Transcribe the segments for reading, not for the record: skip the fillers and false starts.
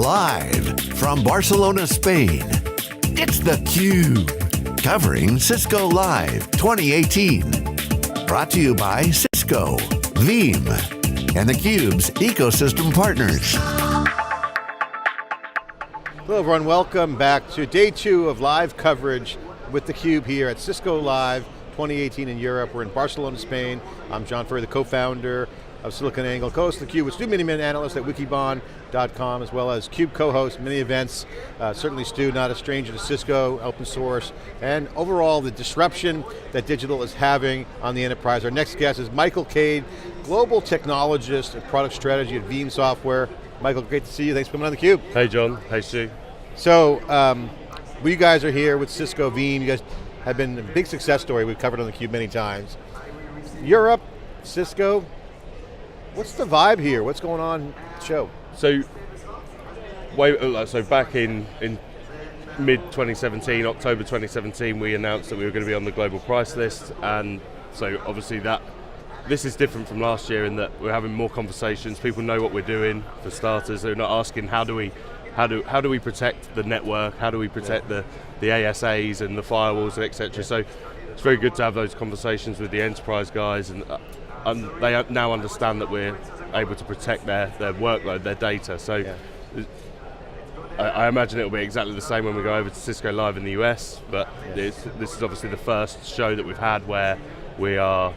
Live from Barcelona, Spain. It's theCUBE, covering Cisco Live 2018. Brought to you by Cisco, Veeam, and theCUBE's ecosystem partners. Hello everyone, welcome back to day 2 of live coverage with theCUBE here at Cisco Live 2018 in Europe. We're in Barcelona, Spain. I'm John Furrier, the co-founder of SiliconANGLE, co-host of theCUBE with Stu Miniman, analyst at wikibon.com, as well as CUBE co-host, many events. Certainly Stu, not a stranger to Cisco, open source, and overall the disruption that digital is having on the enterprise. Our next guest is Michael Cade, global technologist and product strategy at Veeam Software. Michael, great to see you. Thanks for coming on theCUBE. Hey John, hey Stu. So, you guys are here with Cisco, Veeam. You guys have been a big success story we've covered on theCUBE many times. Europe, Cisco, what's the vibe here? What's going on show? So back in mid-2017, October 2017, we announced that we were going to be on the global price list, and so obviously this is different from last year in that we're having more conversations. People know what we're doing, for starters. They're not asking how do we protect the network, how do we protect the ASAs and the firewalls and etc. So it's very good to have those conversations with the enterprise guys, and they now understand that we're able to protect their workload, their data. So I imagine it'll be exactly the same when we go over to Cisco Live in the US, but this is obviously the first show that we've had where we are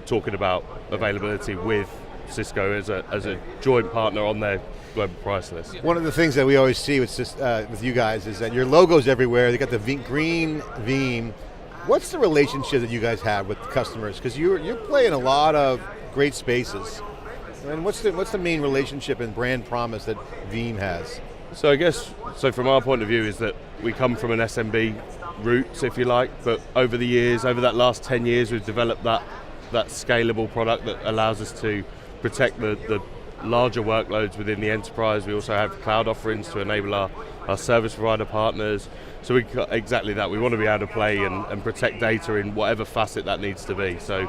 talking about availability with Cisco as a joint partner on their global price list. One of the things that we always see with you guys is that your logo's everywhere. They got the green Veeam. What's the relationship that you guys have with customers? Because you're playing a lot of great spaces. And what's the main relationship and brand promise that Veeam has? So I guess, from our point of view is that we come from an SMB route, if you like, but over the years, over that last 10 years, we've developed that scalable product that allows us to protect the larger workloads within the enterprise. We also have cloud offerings to enable our service provider partners. So we got exactly that. We want to be able to play and protect data in whatever facet that needs to be. So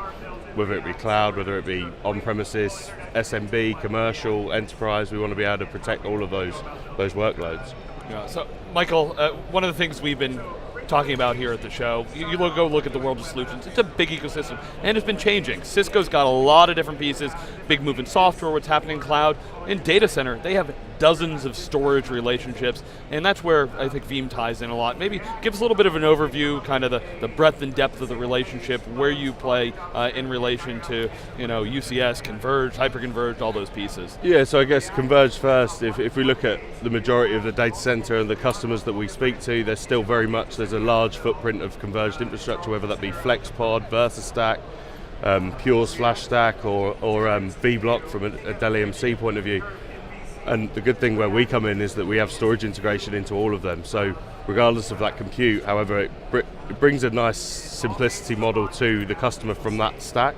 whether it be cloud, whether it be on-premises, SMB, commercial, enterprise, we want to be able to protect all of those workloads. Yeah, so Michael, one of the things we've been talking about here at the show, you go look at the world of solutions, it's a big ecosystem, and it's been changing. Cisco's got a lot of different pieces, big move in software, what's happening in cloud. In data center, they have dozens of storage relationships, and that's where I think Veeam ties in a lot. Maybe give us a little bit of an overview, kind of the breadth and depth of the relationship, where you play in relation to UCS, Converged, Hyperconverged, all those pieces. Yeah, so I guess Converged first. If we look at the majority of the data center and the customers that we speak to, there's still there's a large footprint of converged infrastructure, whether that be FlexPod, VersaStack, Pure's Flash Stack, or vBlock from a Dell EMC point of view. And the good thing where we come in is that we have storage integration into all of them. So regardless of that compute, however, it brings a nice simplicity model to the customer from that stack.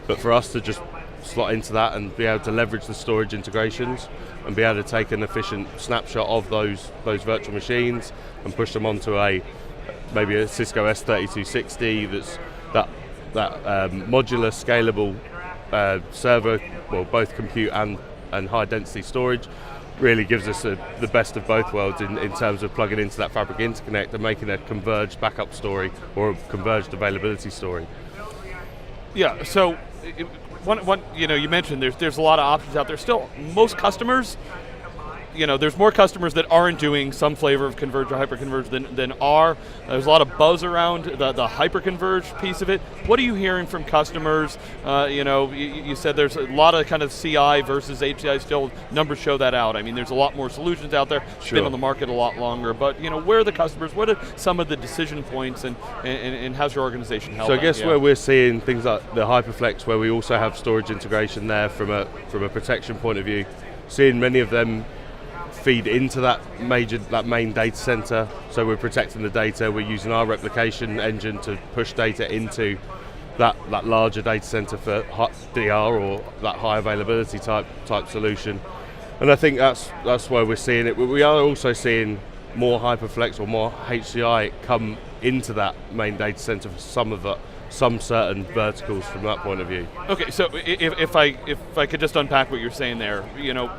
But for us to just slot into that and be able to leverage the storage integrations and be able to take an efficient snapshot of those virtual machines and push them onto maybe a Cisco S3260 that's that modular, scalable server, well, both compute and high density storage, really gives us the best of both worlds in terms of plugging into that fabric interconnect and making a converged backup story or a converged availability story. Yeah, so you mentioned there's a lot of options out there. Still, most customers, there's more customers that aren't doing some flavor of converged or hyperconverged than are. There's a lot of buzz around the hyperconverged piece of it. What are you hearing from customers? You said there's a lot of kind of CI versus HCI still. Numbers show that out. I mean, there's a lot more solutions out there. It's been on the market a lot longer. But where are the customers? What are some of the decision points, and how's your organization held? So I guess where we're seeing things like the HyperFlex, where we also have storage integration there from a protection point of view, seeing many of them feed into that main data center, so we're protecting the data. We're using our replication engine to push data into that larger data center for DR or that high availability type solution. And I think that's where we're seeing it. We are also seeing more HyperFlex or more HCI come into that main data center for some of some certain verticals from that point of view. Okay, so if I could just unpack what you're saying there,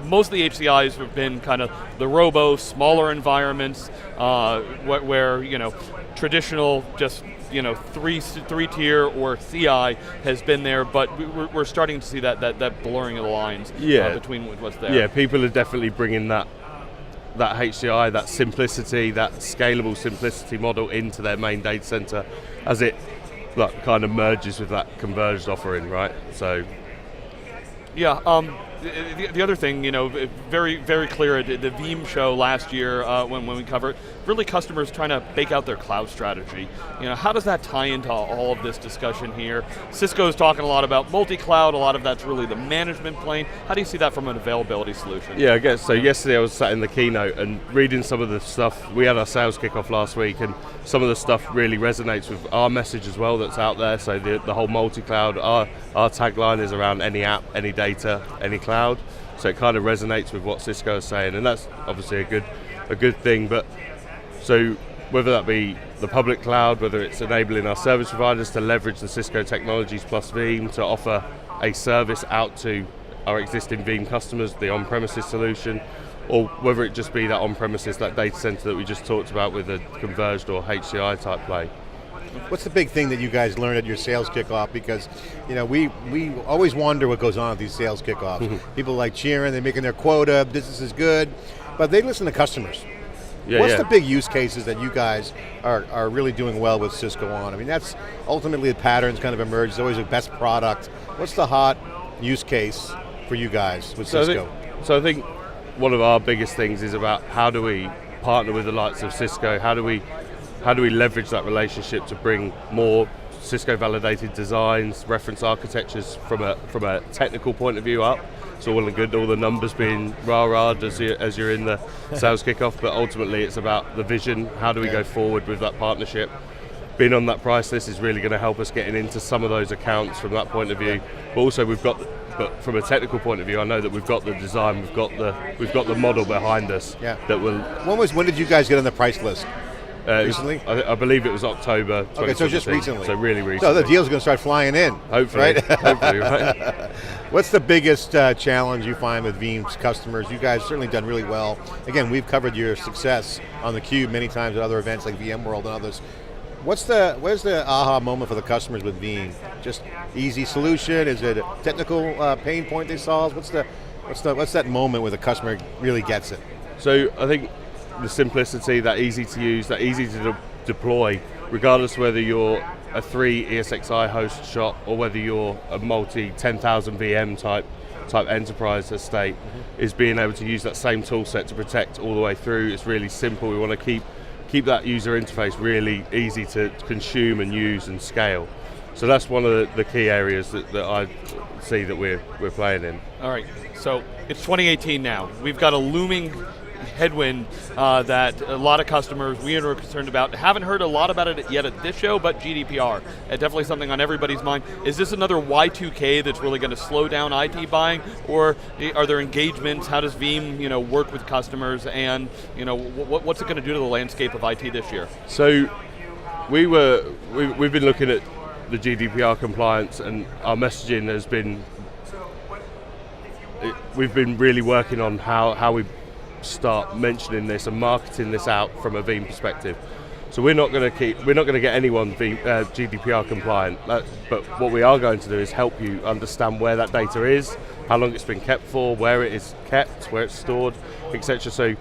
most of the HCIs have been kind of the robo, smaller environments, where traditional just three tier or CI has been there, but we're starting to see that blurring of the lines between what's there. Yeah, people are definitely bringing that HCI, that simplicity, that scalable simplicity model into their main data center as it kind of merges with that converged offering, right? So, yeah. The other thing, very, very clear at the Veeam show last year when we covered, really customers trying to bake out their cloud strategy. How does that tie into all of this discussion here? Cisco's talking a lot about multi-cloud, a lot of that's really the management plane. How do you see that from an availability solution? Yeah, I guess so. Yesterday I was sat in the keynote and reading some of the stuff. We had our sales kickoff last week, and some of the stuff really resonates with our message as well that's out there. So the whole multi-cloud, our tagline is around any app, any data, any cloud. So it kind of resonates with what Cisco is saying, and that's obviously a good thing. But so whether that be the public cloud, whether it's enabling our service providers to leverage the Cisco technologies plus Veeam to offer a service out to our existing Veeam customers, the on-premises solution, or whether it just be that on-premises, that data center that we just talked about with a converged or HCI type play. What's the big thing that you guys learned at your sales kickoff? Because we always wonder what goes on at these sales kickoffs. People like cheering, they're making their quota, business is good, but they listen to customers. What's the big use cases that you guys are really doing well with Cisco on? I mean, that's ultimately the patterns kind of emerge. It's always a best product. What's the hot use case for you guys with Cisco? I think one of our biggest things is about how do we partner with the likes of Cisco? How do we leverage that relationship to bring more Cisco validated designs, reference architectures from a technical point of view up? It's all well and good, all the numbers being rah-rah as you're in the sales kickoff, but ultimately it's about the vision. How do we go forward with that partnership? Being on that price list is really going to help us getting into some of those accounts from that point of view. But also but from a technical point of view, I know that we've got the design, we've got the model behind us that will. When did you guys get on the price list? Recently? I believe it was October 2017. Okay, so just recently. So really recently. So the deal's going to start flying in. Hopefully, right? Hopefully, right. What's the biggest challenge you find with Veeam's customers? You guys certainly done really well. Again, we've covered your success on theCUBE many times at other events like VMworld and others. Where's the aha moment for the customers with Veeam? Just easy solution? Is it a technical pain point they solve? What's that moment where the customer really gets it? So I think the simplicity, that easy to use, that easy to deploy, regardless whether you're a 3 ESXi host shop or whether you're a multi 10,000 VM type enterprise estate, is being able to use that same tool set to protect all the way through. It's really simple. We want to keep that user interface really easy to consume and use and scale. So that's one of the key areas that I see that we're playing in. All right, so it's 2018 now. We've got a looming headwind that a lot of customers we are concerned about. Haven't heard a lot about it yet at this show, but GDPR, definitely something on everybody's mind. Is this another Y2K that's really going to slow down IT buying, or are there engagements? How does Veeam, work with customers, and what's it going to do to the landscape of IT this year? So we've been looking at the GDPR compliance, and our messaging has been. We've been really working on how we start mentioning this and marketing this out from a Veeam perspective. So we're not going to get anyone GDPR compliant, but what we are going to do is help you understand where that data is, how long it's been kept for, where it is kept, where it's stored, etc. So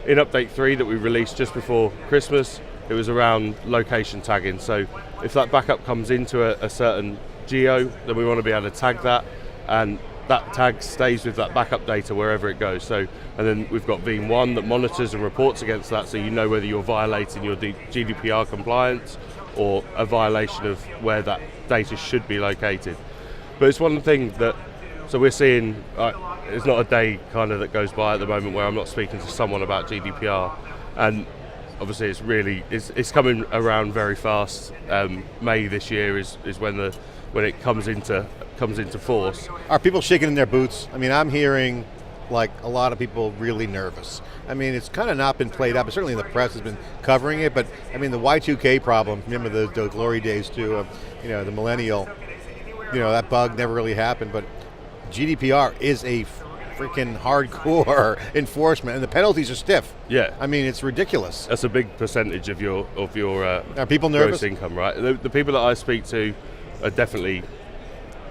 in update 3 that we released just before Christmas, it was around location tagging. So if that backup comes into a certain geo, then we want to be able to tag that, and that tag stays with that backup data wherever it goes. So, and then we've got Veeam 1 that monitors and reports against that, so you know whether you're violating your GDPR compliance or a violation of where that data should be located. But it's one thing that, so we're seeing, it's not a day kind of that goes by at the moment where I'm not speaking to someone about GDPR, and obviously it's coming around very fast. May this year is when it comes into force. Are people shaking in their boots? I mean, I'm hearing like a lot of people really nervous. I mean, it's kind of not been played up, certainly the press has been covering it, but I mean, the Y2K problem, remember the glory days too of, the millennial, that bug never really happened, but GDPR is a freaking hardcore enforcement, and the penalties are stiff. Yeah. I mean, it's ridiculous. That's a big percentage of your Are people nervous? gross income, right? The people that I speak to are definitely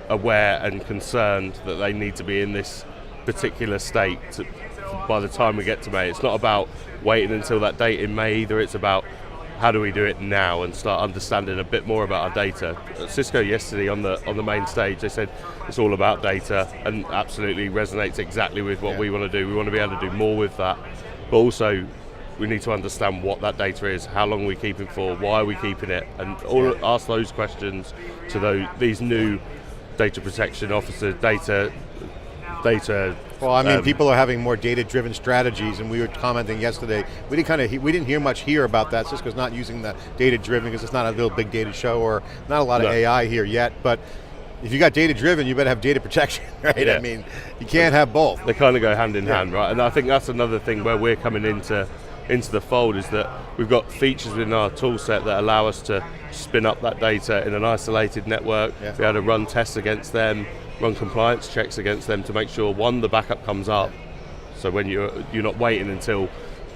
aware and concerned that they need to be in this particular state by the time we get to May. It's not about waiting until that date in May either, it's about how do we do it now and start understanding a bit more about our data. At Cisco yesterday on the main stage, they said it's all about data, and absolutely resonates exactly with what we want to do. We want to be able to do more with that, but also we need to understand what that data is, how long we keep it for, why are we keeping it, and ask those questions to these new data protection officers, data. Well, I mean, people are having more data-driven strategies, and we were commenting yesterday. We didn't hear much here about that. Cisco's not using the data-driven because it's not a real big data show, or not a lot of AI here yet. But if you got data-driven, you better have data protection, right? Yeah. I mean, you can't have both. They kind of go hand in hand, right? And I think that's another thing where we're coming into the fold, is that we've got features within our tool set that allow us to spin up that data in an isolated network, be able to run tests against them, run compliance checks against them to make sure, one, the backup comes up, so when you're not waiting until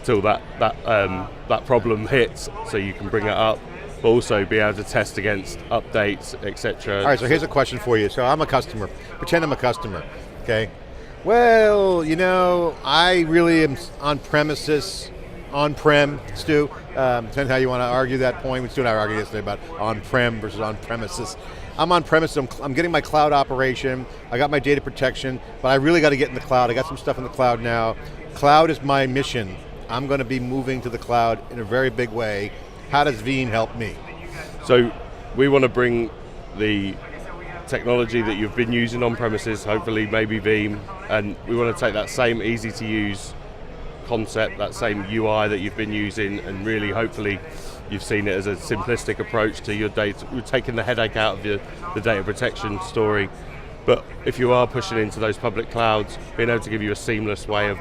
that problem hits, so you can bring it up, but also be able to test against updates, etc. All right, so here's a question for you. So I'm a customer. Pretend I'm a customer, okay? Well, I really am on-premises, on-prem, Stu. Depends how you want to argue that point. Stu and I argued yesterday about on-prem versus on-premises. I'm on premises, I'm getting my cloud operation, I got my data protection, but I really got to get in the cloud. I got some stuff in the cloud now. Cloud is my mission. I'm going to be moving to the cloud in a very big way. How does Veeam help me? So we want to bring the technology that you've been using on premises, hopefully maybe Veeam, and we want to take that same easy to use concept, that same UI that you've been using, and really hopefully you've seen it as a simplistic approach to your data. We're taking the headache out of the data protection story. But if you are pushing into those public clouds, being able to give you a seamless way of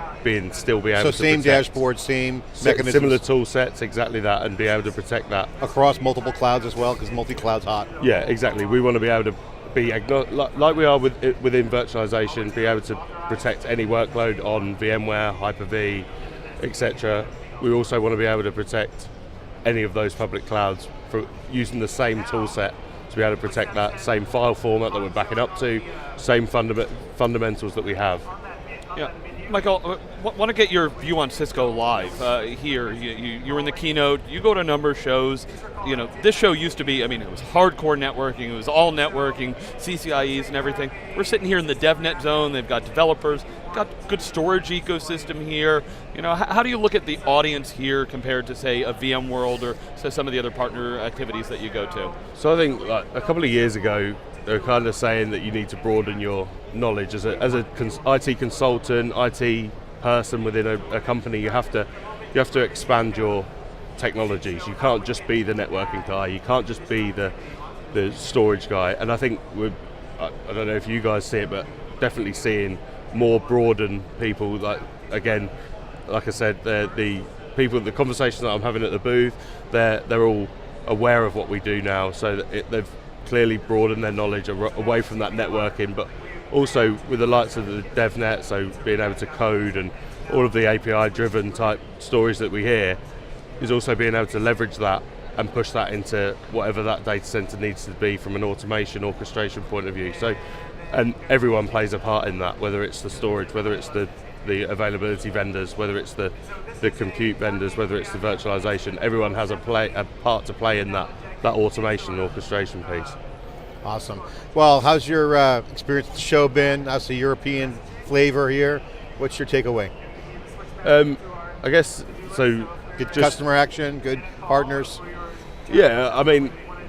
still be able to same protect. dashboard, same mechanisms. Similar tool sets, exactly that, and be able to protect that. Across multiple clouds as well, because multi-cloud's hot. Yeah, exactly. We want to be able to be, like we are within virtualization, be able to protect any workload on VMware, Hyper-V, etc. We also want to be able to protect any of those public clouds for using the same tool set to be able to protect that same file format that we're backing up to, same fundamentals that we have. Yeah, Michael, want to get your view on Cisco Live here. You were in the keynote, you go to a number of shows. This show used to be, it was hardcore networking, it was all networking, CCIEs and everything. We're sitting here in the DevNet zone, they've got developers, got good storage ecosystem here. How do you look at the audience here compared to, say, a VMworld or some of the other partner activities that you go to? So I think a couple of years ago, they were kind of saying that you need to broaden your knowledge as a IT consultant, IT person within a company. You have to expand your technologies. You can't just be the networking guy. You can't just be the storage guy. And I think I don't know if you guys see it, but definitely seeing more broadened people. Like I said, the people, the conversation that I'm having at the booth, they're all aware of what we do now. So that they've clearly broadened their knowledge away from that networking, but also with the likes of the DevNet, so being able to code and all of the API-driven type stories that we hear, is also being able to leverage that and push that into whatever that data center needs to be from an automation, orchestration point of view. So, and everyone plays a part in that, whether it's the storage, whether it's the availability vendors, whether it's the compute vendors, whether it's the virtualization. Everyone has a part to play in that automation and orchestration piece. Awesome. Well, how's your experience at the show been? How's the European flavor here? What's your takeaway? I guess, so good customer action, good partners? Yeah,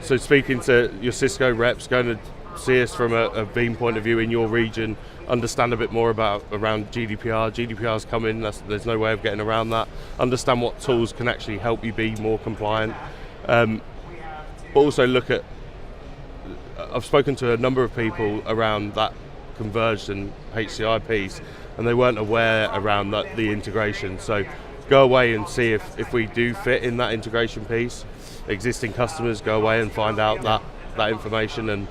so speaking to your Cisco reps, going to see us from a Veeam point of view in your region, understand a bit more around GDPR. GDPR's coming, there's no way of getting around that. Understand what tools can actually help you be more compliant. But also look at, I've spoken to a number of people around that converged and HCI piece, and they weren't aware around the integration. So go away and see if we do fit in that integration piece. Existing customers, go away and find out that information, and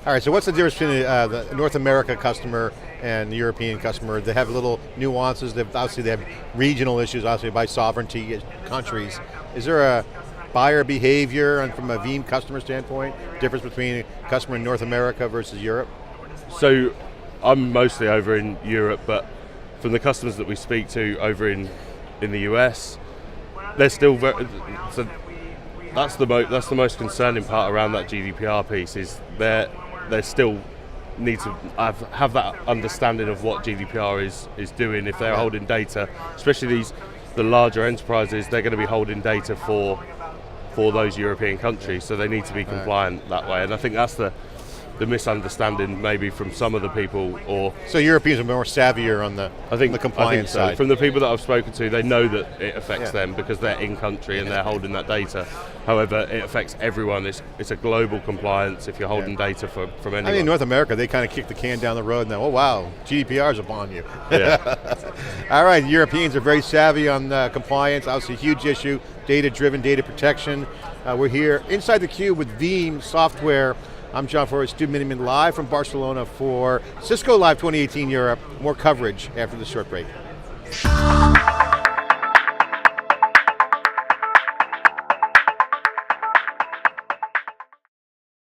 all right, so what's the difference between the North America customer and the European customer? They have little nuances. Obviously they have regional issues, obviously by sovereignty countries. Is there a buyer behavior and from a Veeam customer standpoint, difference between a customer in North America versus Europe? So I'm mostly over in Europe, but from the customers that we speak to over in the US, they're still very, so that's the most concerning part around that GDPR piece, is they still need to have that understanding of what GDPR is doing. If they're holding data, especially the larger enterprises, they're going to be holding data for those European countries, so they need to be compliant that way. And I think that's the misunderstanding maybe from some of the people, or so Europeans are more savvier on the compliance side. From the people that I've spoken to, they know that it affects them because they're in country and they're holding that data. However, it affects everyone. It's a global compliance if you're holding data from anyone. I mean, in North America, they kind of kick the can down the road and then, oh wow, GDPR's upon you. Yeah. All right, Europeans are very savvy on compliance, obviously a huge issue, data-driven, data protection. We're here inside theCUBE with Veeam Software. I'm John Furrier, Stu Miniman, live from Barcelona for Cisco Live 2018 Europe. More coverage after the short break.